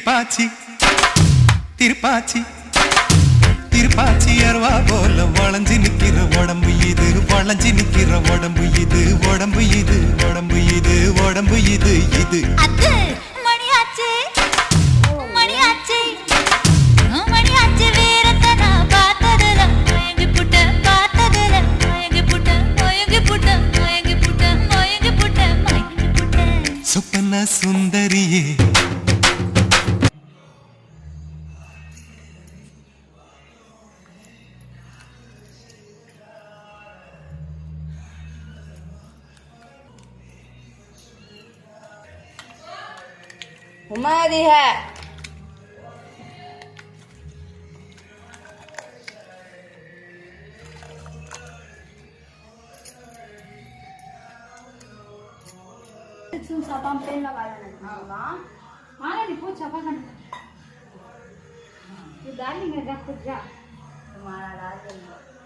திருப்பாச்சி திருப்பாச்சி திருப்பாச்சி அருவா போல வளைஞ்சு நிக்கிற உடம்பு இது, வளைஞ்சு நிக்கிற உடம்பு இது, உடம்பு இது, உடம்பு இது, உடம்பு இது, இது அது மணியாச்சு மணியாச்சு மணியாச்சு வீரத்தை நான் பார்த்ததுல மயங்கி புட்ட பார்த்ததுல மயங்கி புட்ட மயங்கி புட்ட மயங்கி புட்ட மயங்கி புட்ட மயங்கி புட்ட சொப்பன சுந்தரியே उमादी है सापाम पेन लगा लेना हाँ माने नहीं पूछ छापा करना तू डार्लिंग है जा खुद जा तुम्हारा डार्लिंग